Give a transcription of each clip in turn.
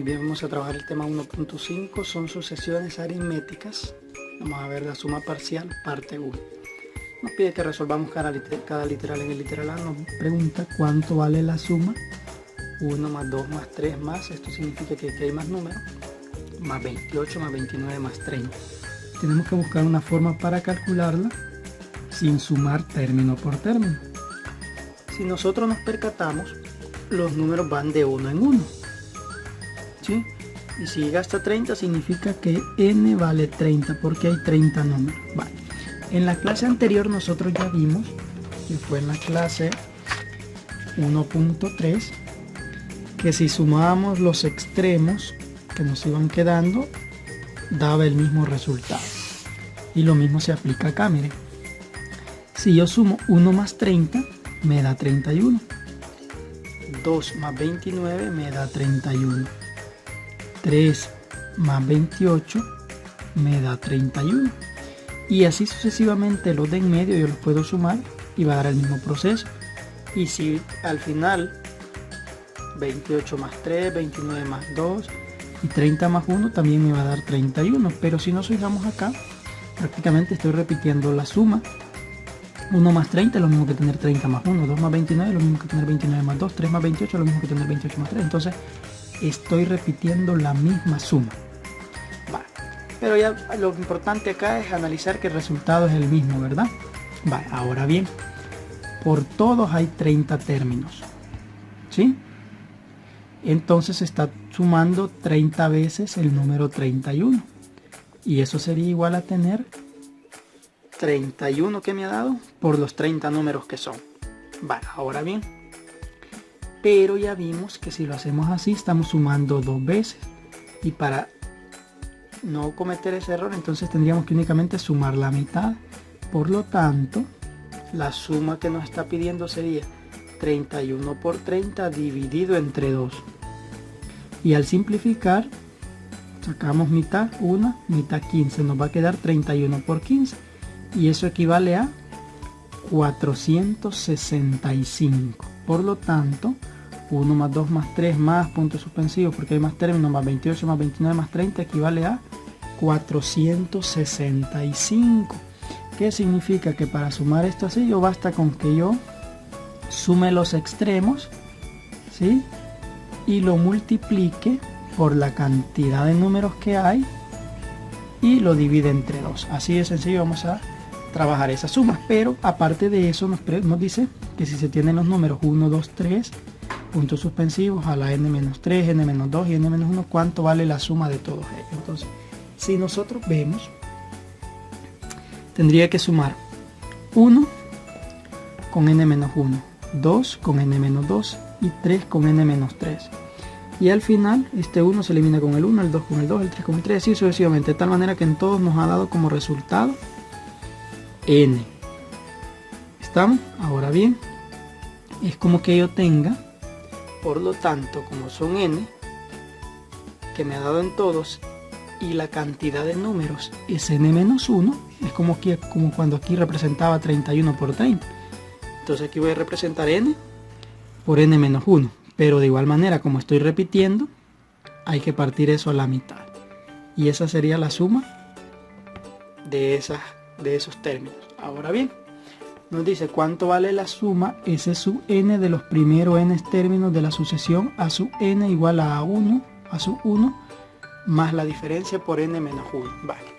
Muy bien, vamos a trabajar el tema 1.5, son sucesiones aritméticas. Vamos a ver la suma parcial, parte 1. Nos pide que resolvamos cada literal. En el literal A nos pregunta cuánto vale la suma 1 más 2 más 3 más, esto significa que aquí hay más números, más 28 más 29 más 30. Tenemos que buscar una forma para calcularla sin sumar término por término. Si nosotros nos percatamos, los números van de 1 en 1. ¿Sí? Y si llega hasta 30 significa que n vale 30 porque hay 30 números. Vale. En la clase anterior nosotros ya vimos, que fue en la clase 1.3, que si sumábamos los extremos que nos iban quedando, daba el mismo resultado. Y lo mismo se aplica acá, miren. Si yo sumo 1 más 30, me da 31. 2 más 29 me da 31. 3 más 28 me da 31. Y así sucesivamente los de en medio yo los puedo sumar y va a dar el mismo proceso. Y si al final 28 más 3, 29 más 2 y 30 más 1 también me va a dar 31. Pero si nos fijamos acá, prácticamente estoy repitiendo la suma. 1 más 30 es lo mismo que tener 30 más 1. 2 más 29 es lo mismo que tener 29 más 2. 3 más 28 es lo mismo que tener 28 más 3. Entonces estoy repitiendo la misma suma. Vale. Pero ya lo importante acá es analizar que el resultado es el mismo, ¿verdad? Vale. Ahora bien, por todos hay 30 términos, ¿sí? Entonces se está sumando 30 veces el número 31. Y eso sería igual a tener 31 que me ha dado por los 30 números que son. Vale, ahora bien. Pero ya vimos que si lo hacemos así, estamos sumando 2 veces. Y para no cometer ese error, entonces tendríamos que únicamente sumar la mitad. Por lo tanto, la suma que nos está pidiendo sería 31 por 30 dividido entre 2. Y al simplificar, sacamos mitad 1, mitad 15. Nos va a quedar 31 por 15. Y eso equivale a 465. Por lo tanto, 1 más 2 más 3 más puntos suspensivos, porque hay más términos, más 28 más 29 más 30 equivale a 465. ¿Qué significa? Que para sumar esto así, yo basta con que yo sume los extremos, ¿sí? Y lo multiplique por la cantidad de números que hay y lo divide entre 2. Así de sencillo vamos a trabajar esas sumas. Pero aparte de eso nos dice que si se tienen los números 1, 2, 3, puntos suspensivos a la n-3, n-2 y n-1, ¿cuánto vale la suma de todos ellos? Entonces, si nosotros vemos, tendría que sumar 1 con n-1, 2 con n-2 y 3 con n-3. Y al final este 1 se elimina con el 1, el 2 con el 2, el 3 con el 3, así sucesivamente, de tal manera que en todos nos ha dado como resultado n. ¿Estamos? Ahora bien, es como que yo tenga, por lo tanto, como son n, que me ha dado en todos, y la cantidad de números es n-1, es como cuando aquí representaba 31 por 30. Entonces aquí voy a representar n por n-1. Pero de igual manera, como estoy repitiendo, hay que partir eso a la mitad. Y esa sería la suma de esos términos. Ahora bien, nos dice cuánto vale la suma S sub n de los primeros n términos de la sucesión A sub n igual a 1, A sub 1, más la diferencia por n menos 1. Vale.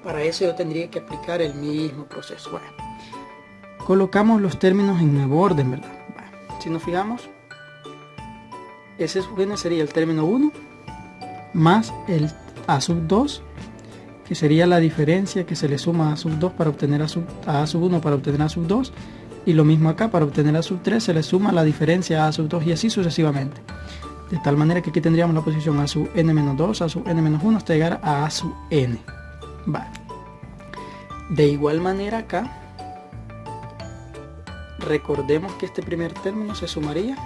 Para eso yo tendría que aplicar el mismo proceso. Bueno, colocamos los términos en nuevo orden, ¿verdad? Vale. Si nos fijamos, S sub n sería el término 1 más el A sub 2, que sería la diferencia que se le suma a A sub 2 para obtener a sub 1 para obtener A sub 2, y lo mismo acá, para obtener A sub 3 se le suma la diferencia a A sub 2 y así sucesivamente. De tal manera que aquí tendríamos la posición A sub n-2, A sub n-1 hasta llegar a A sub n. Vale. De igual manera acá, recordemos que este primer término se sumaría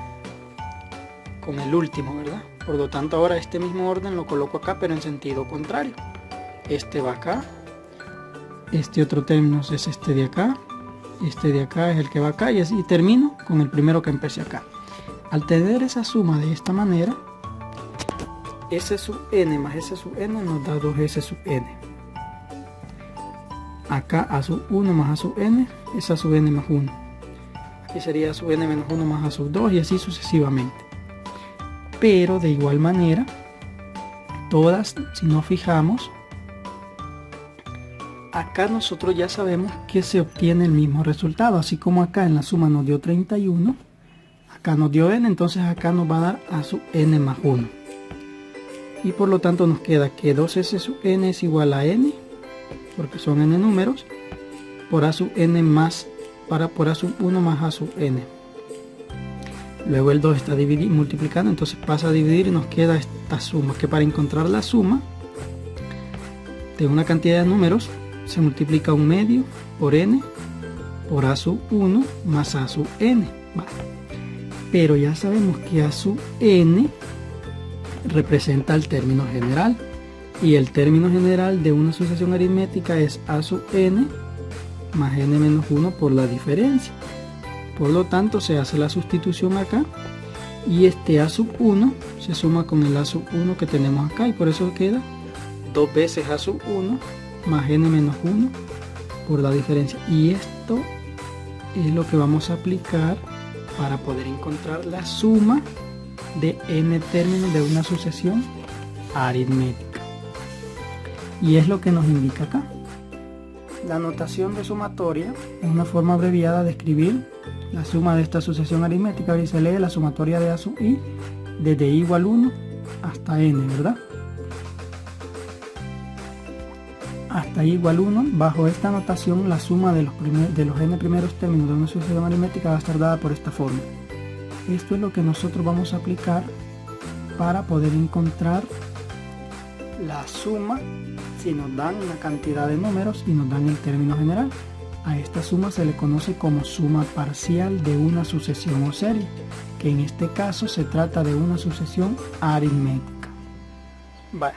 con el último, ¿verdad? Por lo tanto ahora este mismo orden lo coloco acá, pero en sentido contrario. Este va acá, este otro término es este de acá, este de acá es el que va acá, y así termino con el primero que empecé acá. Al tener esa suma de esta manera, S sub n más S sub n nos da 2S sub n. Acá A sub 1 más A sub n es A sub n más 1. Aquí sería A sub n menos 1 más A sub 2 y así sucesivamente. Pero de igual manera, todas, si nos fijamos, acá nosotros ya sabemos que se obtiene el mismo resultado. Así como acá en la suma nos dio 31, acá nos dio n, entonces acá nos va a dar A sub n más 1. Y por lo tanto nos queda que 2S sub n es igual a n, porque son n números, por A sub n más, por A sub 1 más A sub n. Luego el 2 está multiplicando, entonces pasa a dividir y nos queda esta suma, que para encontrar la suma de una cantidad de números se multiplica un medio por n por A sub 1 más A sub n. Vale. Pero ya sabemos que A sub n representa el término general, y el término general de una sucesión aritmética es A sub n más n menos 1 por la diferencia. Por lo tanto se hace la sustitución acá y este A sub 1 se suma con el A sub 1 que tenemos acá, y por eso queda 2 veces A sub 1 más n menos 1 por la diferencia. Y esto es lo que vamos a aplicar para poder encontrar la suma de n términos de una sucesión aritmética. Y es lo que nos indica acá. La notación de sumatoria es una forma abreviada de escribir la suma de esta sucesión aritmética, y se lee la sumatoria de A sub i desde i igual 1 hasta n, ¿verdad? Hasta i igual 1. Bajo esta notación, la suma de los n primeros términos de una sucesión aritmética va a estar dada por esta forma. Esto es lo que nosotros vamos a aplicar para poder encontrar la suma si nos dan una cantidad de números y nos dan el término general. A esta suma se le conoce como suma parcial de una sucesión o serie, que en este caso se trata de una sucesión aritmética. Vale.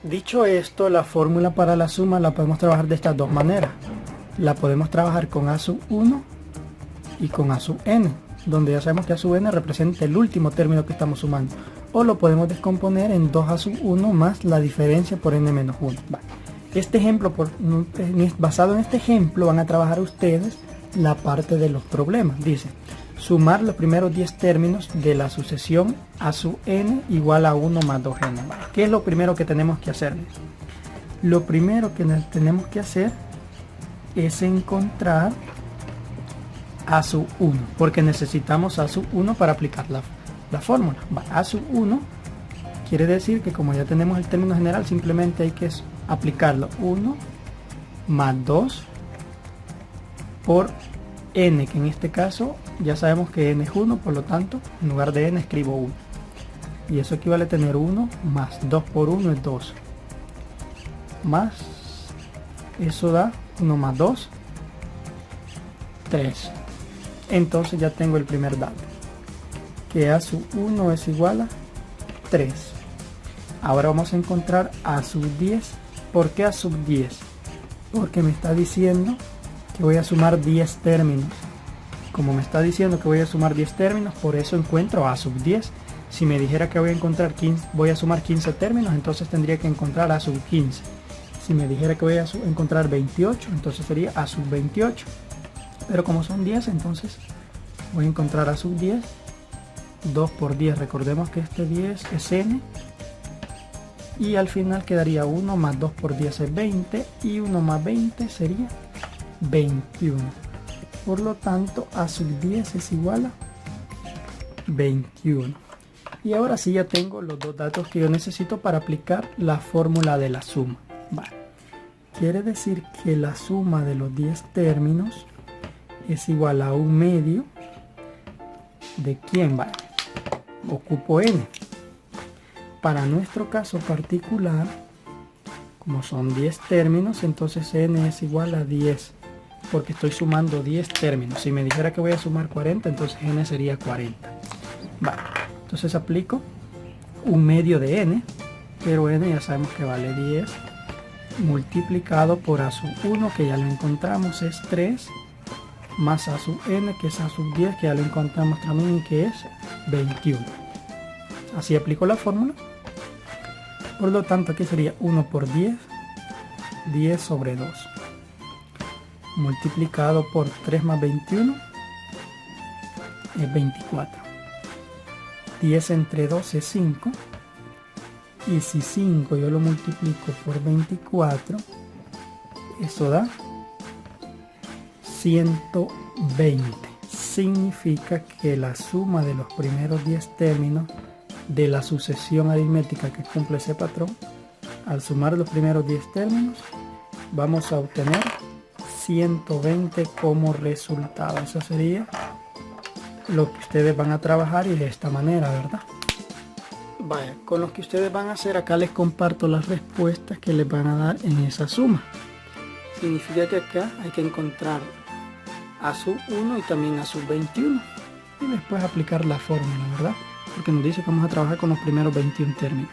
Dicho esto, la fórmula para la suma la podemos trabajar de estas dos maneras. La podemos trabajar con A sub 1 y con A sub n, donde ya sabemos que A sub n representa el último término que estamos sumando. O lo podemos descomponer en 2A sub 1 más la diferencia por n menos 1. Vale. Este ejemplo, basado en este ejemplo, van a trabajar ustedes la parte de los problemas. Dice, sumar los primeros 10 términos de la sucesión A sub n igual a 1 más 2n. ¿Qué es lo primero que tenemos que hacer? Lo primero que tenemos que hacer es encontrar A sub 1, porque necesitamos A sub 1 para aplicar la fórmula. A sub 1 quiere decir que como ya tenemos el término general, simplemente hay que aplicarlo 1 más 2 por n, que en este caso ya sabemos que n es 1, por lo tanto en lugar de n escribo 1, y eso equivale a tener 1 más 2 por 1 es 2, más eso da 1 más 2 3. Entonces ya tengo el primer dato, que A sub 1 es igual a 3. Ahora vamos a encontrar A sub 10. ¿Por qué A sub 10? Porque me está diciendo que voy a sumar 10 términos. Como me está diciendo que voy a sumar 10 términos, por eso encuentro A sub 10. Si me dijera que voy a sumar 15 términos, entonces tendría que encontrar A sub 15. Si me dijera que voy a encontrar 28, entonces sería A sub 28. Pero como son 10, entonces voy a encontrar A sub 10. 2 por 10, recordemos que este 10 es n. Y al final quedaría 1 más 2 por 10 es 20, y 1 más 20 sería 21. Por lo tanto, A sub 10 es igual a 21. Y ahora sí ya tengo los dos datos que yo necesito para aplicar la fórmula de la suma. Vale. Quiere decir que la suma de los 10 términos es igual a un medio de ¿quién? Vale. Ocupo n. Para nuestro caso particular, como son 10 términos, entonces n es igual a 10, porque estoy sumando 10 términos. Si me dijera que voy a sumar 40, entonces n sería 40. Vale, entonces aplico un medio de n, pero n ya sabemos que vale 10, multiplicado por A sub 1, que ya lo encontramos, es 3, más A sub n, que es A sub 10, que ya lo encontramos también, que es 21. Así aplico la fórmula Por lo tanto, aquí sería 1 por 10, 10 sobre 2. Multiplicado por 3 más 21 es 24. 10 entre 2 es 5. Y si 5 yo lo multiplico por 24, eso da 120. Significa que la suma de los primeros 10 términos de la sucesión aritmética que cumple ese patrón, al sumar los primeros 10 términos, vamos a obtener 120 como resultado. Eso sería lo que ustedes van a trabajar y de esta manera, ¿verdad? Vaya, con lo que ustedes van a hacer, acá les comparto las respuestas que les van a dar en esa suma. Significa que acá hay que encontrar a sub 1 y también a sub 21 y después aplicar la fórmula, ¿verdad? Porque nos dice que vamos a trabajar con los primeros 21 términos.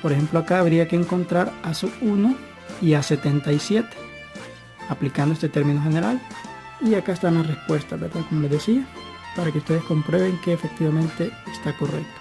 Por ejemplo, acá habría que encontrar a sub 1 y a 77 aplicando este término general, y acá están las respuestas, ¿verdad? Como les decía, para que ustedes comprueben que efectivamente está correcto.